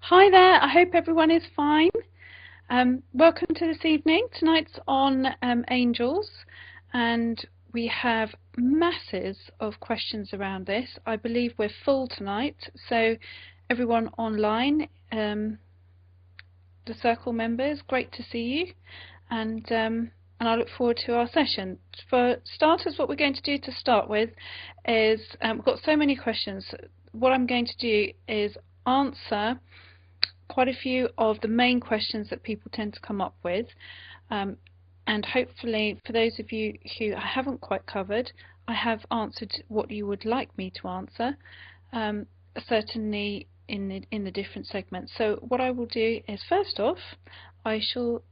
Hi there, I hope everyone is fine. Welcome to this evening. Tonight's on angels, and we have masses of questions around this. I believe we're full tonight, so everyone online, the circle members, great to see you, and I look forward to our session. For starters, what we're going to do to start with is, we've got so many questions. What I'm going to do is answer quite a few of the main questions that people tend to come up with, and hopefully for those of you who I haven't quite covered, I have answered what you would like me to answer, certainly in the different segments. So what I will do is, first off, I shall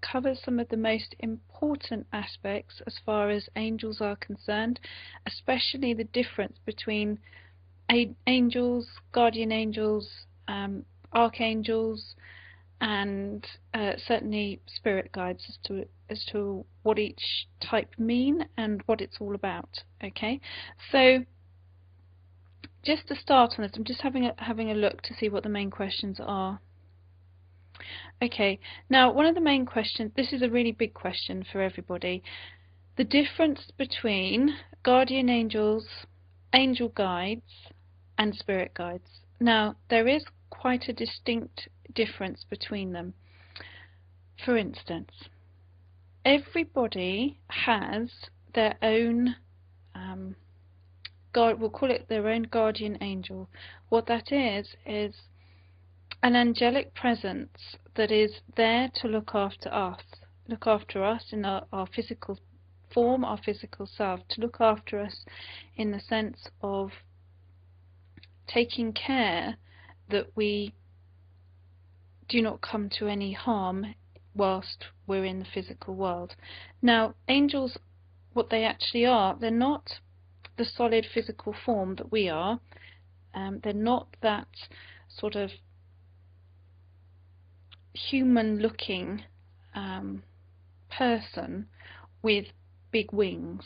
cover some of the most important aspects as far as angels are concerned, especially the difference between angels, guardian angels, archangels, and certainly spirit guides as to what each type mean and what it's all about. Okay, so just to start on this, I'm just having a look to see what the main questions are. Okay, now one of the main questions, this is a really big question for everybody, the difference between guardian angels, angel guides, and spirit guides. Now, there is quite a distinct difference between them. For instance, everybody has their own, we'll call it their own guardian angel. What that is an angelic presence that is there to look after us in our physical form, our physical self, to look after us in the sense of taking care that we do not come to any harm whilst we're in the physical world. Now, angels, what they actually are, they're not the solid physical form that we are. They're not that sort of human-looking person with big wings.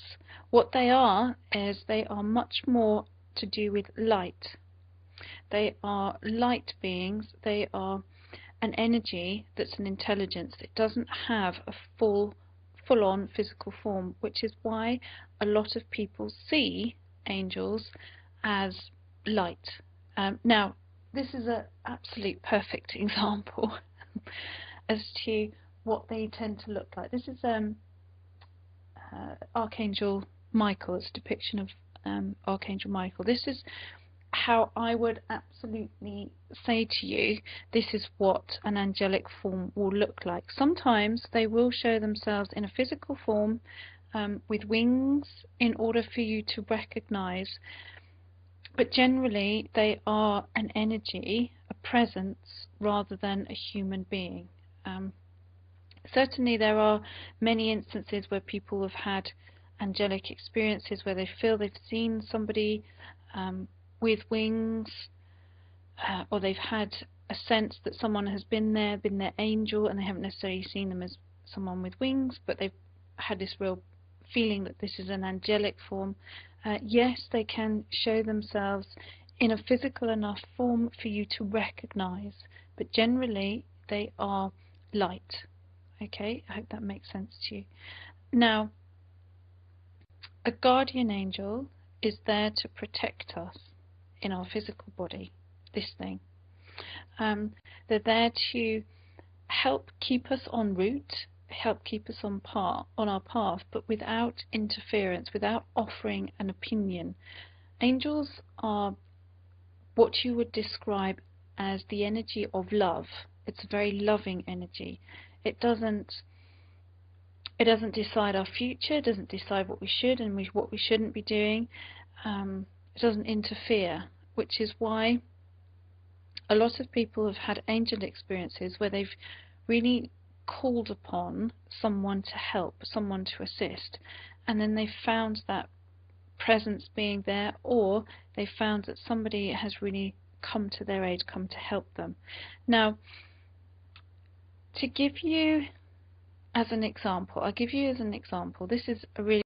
What they are is they are much more to do with light. They are light beings. They are an energy that's an intelligence. It doesn't have a full-on physical form, which is why a lot of people see angels as light. Now, this is an absolute perfect example as to what they tend to look like. This is Archangel Michael. It's a depiction of Archangel Michael. This is how I would absolutely say to you, this is what an angelic form will look like. Sometimes they will show themselves in a physical form with wings in order for you to recognize, but generally they are an energy, a presence, rather than a human being. Certainly there are many instances where people have had angelic experiences where they feel they've seen somebody with wings, or they've had a sense that someone has been their angel, and they haven't necessarily seen them as someone with wings, but they've had this real feeling that this is an angelic form. Yes, they can show themselves in a physical enough form for you to recognize, but generally they are light. Okay, I hope that makes sense to you. Now, a guardian angel is there to protect us in our physical body, this thing. They're there to help keep us en route, help keep us on our path, but without interference, without offering an opinion. Angels are what you would describe as the energy of love. It's a very loving energy. It doesn't decide our future, it doesn't decide what we should and what we shouldn't be doing. It doesn't interfere, which is why a lot of people have had angel experiences where they've really called upon someone to help, someone to assist, and then they found that presence being there, or they found that somebody has really come to their aid, come to help them. Now, to give you as an example, I'll give you as an example, this is a really